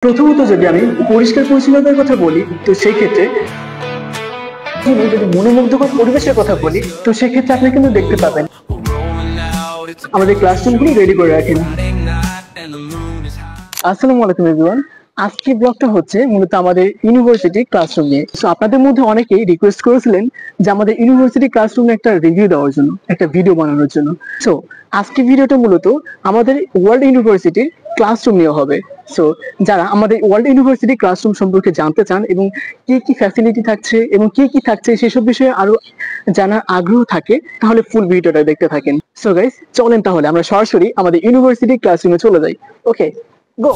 প্রথমত যদি আমি পরিষ্কার পরিচ্ছন্নতার কথা বলি তো সেই ক্ষেত্রে যদি মনোমুগ্ধকর পরিবেশের কথা বলি তো সেক্ষেত্রে আপনি কিন্তু দেখতে পাবেন আমাদের ক্লাসরুমগুলি রেডি করে রাখেন। আসসালামু আলাইকুম এভরিওয়ান। আজকের ব্লগটা হচ্ছে মূলত আমাদের ইউনিভার্সিটি ক্লাসরুম নিয়ে। সো আপনাদের মধ্যে অনেকেই রিকোয়েস্ট করেছিলেন যে আমাদের ইউনিভার্সিটি ক্লাসরুমে একটা রিভিউ দেওয়ার জন্য, একটা ভিডিও বানানোর জন্য। সো আজকের ভিডিওটা মূলত আমাদের ওয়ার্ল্ড ইউনিভার্সিটির ক্লাসরুম নিয়ে হবে। সো যারা আমাদের ওয়ার্ল্ড ইউনিভার্সিটি ক্লাসরুম সম্পর্কে জানতে চান এবং কি কি ফ্যাসিলিটি থাকছে এবং কি কি থাকছে সেসব বিষয়ে আরো জানার আগ্রহ থাকে তাহলে ফুল ভিডিওটা দেখতে থাকেন। সো গাইস চলেন তাহলে আমরা সরাসরি আমাদের ইউনিভার্সিটি ক্লাসরুমে চলে যাই। ওকে গো।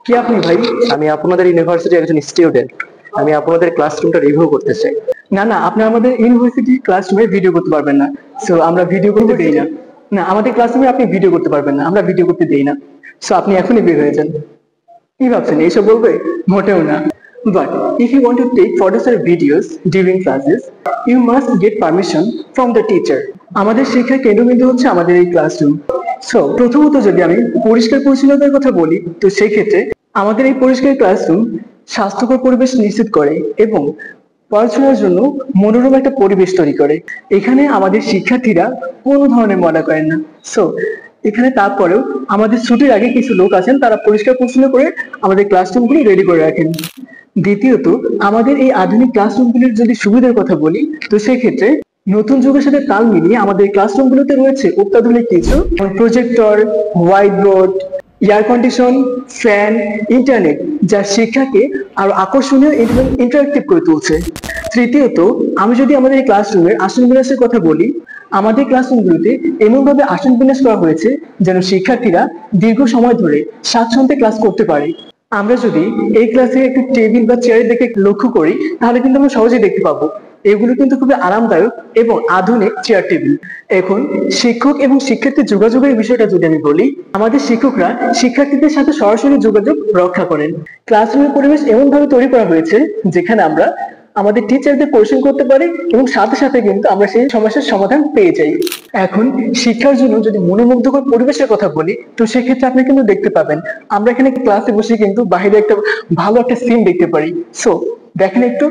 কি আপনি ভাই? আমি আপনাদের ইউনিভার্সিটির একজন স্টুডেন্ট। আমি আপনাদের ক্লাসরুমটা রিভিউ করতে চাই। না না, আপনি আমাদের ইউনিভার্সিটি ক্লাসরুমে ভিডিও করতে পারবেন না। সো আমরা ভিডিও করতে দেই না। না, আমাদের ক্লাসরুমে আপনি ভিডিও করতে পারবেন না, আমরা ভিডিও করতে দেই না। সো আপনি এখনই বের হয়ে যান। কি ভাবছেন এইসব বলবে? মোটেও না। But if you want to take photos or videos during classes, you must get permission from the teacher. আমাদের শিক্ষা কেন্দ্রবিন্দু হচ্ছে আমাদের এই ক্লাসরুম। সো প্রথমত যদি আমি পরিষ্কার পরিচ্ছন্নতার কথা বলি তো সেই ক্ষেত্রে আমাদের এই পরিষ্কার ক্লাসরুম স্বাস্থ্যকর পরিবেশ নিশ্চিত করে এবং পড়াশোনার জন্য মনোরম একটা পরিবেশ তৈরি করে। এখানে আমাদের শিক্ষার্থীরা কোনো ধরনের মজা করেন না। সো এখানে তারপরেও আমাদের ছুটির আগে কিছু লোক আছেন, তারা পরিষ্কার পরিচ্ছন্ন করে আমাদের ক্লাসরুমগুলি রেডি করে রাখেন। দ্বিতীয়ত আমাদের এই আধুনিক ক্লাসরুমগুলির যদি সুবিধার কথা বলি তো সেক্ষেত্রে নতুন যুগের সাথে তাল মিলিয়ে আমাদের ক্লাসরুমগুলোতে রয়েছে অত্যাধুনিক কিছু projector, white board, air condition, fan, internet, যা শিক্ষাকে আরো আকর্ষণীয় এবং ইন্টারেক্টিভ করে তুলছে। তৃতীয়ত আমি যদি আমাদের এই ক্লাসরুমের আসন বিন্যাসের কথা বলি, আমাদের ক্লাসরুমগুলোতে এমনভাবে আসন বিন্যাস করা হয়েছে যেন শিক্ষার্থীরা দীর্ঘ সময় ধরে স্বাচ্ছন্দ্যে ক্লাস করতে পারে। আমরা যদি এই ক্লাসে একটু টেবিল বা চেয়ারের দিকে লক্ষ্য করি তাহলে কিন্তু আমরা সহজেই দেখতে পাবো এগুলো কিন্তু খুবই আরামদায়ক এবং আধুনিক চেয়ার টেবিল। এখন শিক্ষক এবং শিক্ষার্থীর যোগাযোগের বিষয়টা যদি আমি বলি, আমাদের শিক্ষকরা শিক্ষার্থীদের সাথে সরাসরি যোগাযোগ রক্ষা করেন। ক্লাসরুমের পরিবেশ এমন ভাবে তৈরি করা হয়েছে যেখানে আমরা আমাদের টিচারদের কোশ্চেন করতে পারি এবং সাথে সাথে কিন্তু আমরা সেই সমস্যার সমাধান পেয়ে যাই। এখন শিক্ষার জন্য যদি মনোমুগ্ধকর পরিবেশের কথা বলি তো সেক্ষেত্রে আপনি কিন্তু দেখতে পাবেন আমরা এখানে ক্লাসে বসে কিন্তু বাইরে একটা ভালো একটা সিন দেখতে পারি। সো দেখেন একটু।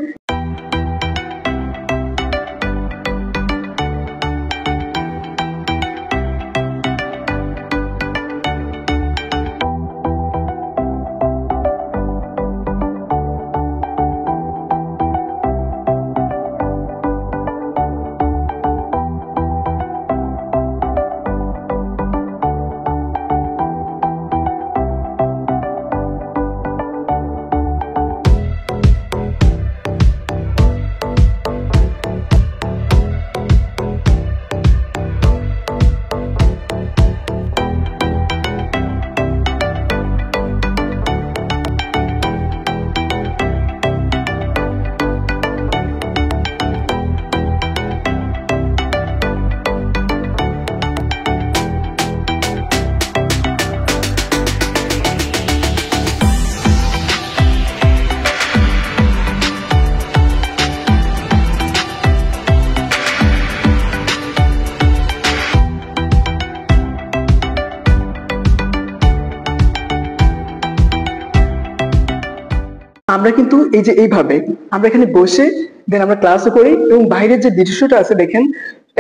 আমরা কিন্তু এই যে এইভাবে আমরা এখানে বসে দেন আমরা ক্লাসও করি এবং বাইরের যে দৃশ্যটা আছে দেখেন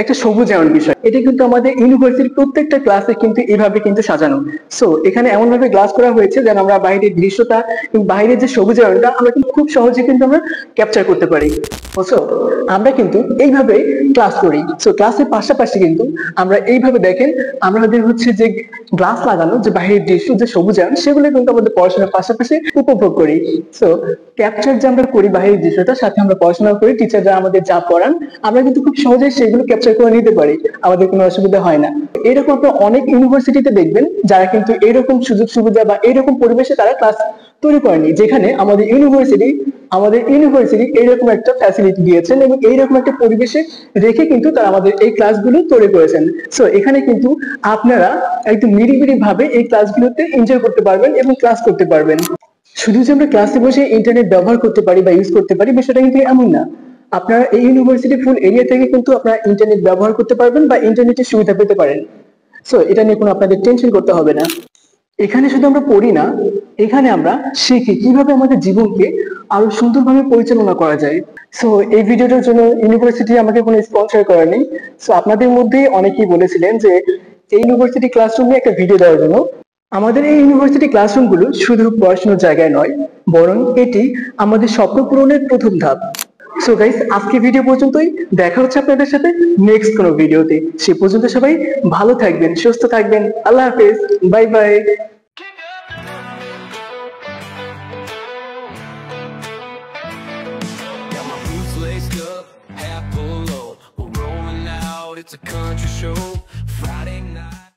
একটা সবুজায়ন বিষয়, এটা কিন্তু আমাদের ইউনিভার্সিটির প্রত্যেকটা ক্লাসে কিন্তু এইভাবে কিন্তু সাজানো। সো এখানে এমন ভাবে গ্লাস করা হয়েছে যেন আমরা বাইরের দৃশ্যটা এবং বাইরের যে সবুজায়নটা আমরা কিন্তু খুব সহজে কিন্তু আমরা ক্যাপচার করতে পারি। সো আমরা কিন্তু এইভাবে ক্লাস করি। সো ক্লাসের পাশাপাশি কিন্তু আমরা এইভাবে দেখেন আমাদের হচ্ছে যে গ্লাস লাগানো যে বাইরের দৃশ্য যে সবুজায়ন সেগুলো কিন্তু আমাদের পড়াশোনার পাশাপাশি উপভোগ করি। সো ক্যাপচার যে আমরা করি বাইরের দৃশ্যটা, সাথে আমরা পড়াশোনা করি, টিচাররা আমাদের যা পড়ান আমরা কিন্তু খুব সহজে সেগুলো ক্যাপচার করে নিতে পারি, আমাদের কোনো অসুবিধা হয় না। এরকম আপনারা অনেক ইউনিভার্সিটিতে দেখবেন যারা কিন্তু এরকম সুযোগ সুবিধা বা এরকম পরিবেশে তারা ক্লাস তৈরি করেনি, যেখানে আমাদের ইউনিভার্সিটি এইরকম একটা ফ্যাসিলিটি দিয়েছেন এবং এইরকম একটা পরিবেশে রেখে কিন্তু তারা আমাদের এই ক্লাসগুলো তৈরি করেছেন। সো এখানে কিন্তু আপনারা একদম নিরিবিলি ভাবে এই ক্লাসগুলোতে এনজয় করতে পারবেন এবং ক্লাস করতে পারবেন। শুধু যে আমরা ক্লাসে বসে ইন্টারনেট ব্যবহার করতে পারি বা ইউজ করতে পারি বিষয়টা কিন্তু এমন না। আপনারা এই ইউনিভার্সিটি ফুল এরিয়া থেকে কিন্তু আপনারা ইন্টারনেট ব্যবহার করতে পারবেন বা ইন্টারনেটের সুবিধা পেতে পারেন। সো এটা নিয়ে কোনো আপনাদের টেনশন করতে হবে না। এখানে শুধু আমরা পড়ি না, এখানে আমরা শিখি কিভাবে আমাদের জীবনকে আরো সুন্দরভাবে পরিচালনা করা যায়। সো এই ভিডিওটার জন্য ইউনিভার্সিটি আমাকে কোনো স্পন্সর করেনি। সো আপনাদের মধ্যে অনেকেই বলেছিলেন যে এই ইউনিভার্সিটি ক্লাসরুমে একটা ভিডিও দেওয়ার জন্য। আমাদের এই ইউনিভার্সিটি ক্লাসরুমগুলো শুধু পড়াশোনার জায়গায় নয়, বরং এটি আমাদের স্বপ্ন পূরণের প্রথম ধাপ। সো গাইস, আজকে ভিডিও পর্যন্তই। দেখা হচ্ছে আপনাদের সাথে নেক্সট কোনো ভিডিওতে। সে পর্যন্ত সবাই ভালো থাকবেন, সুস্থ থাকবেন। আল্লাহ হাফেজ, bye bye. Got my boots laced up, half full load. We're rolling out, it's a country show. Friday night.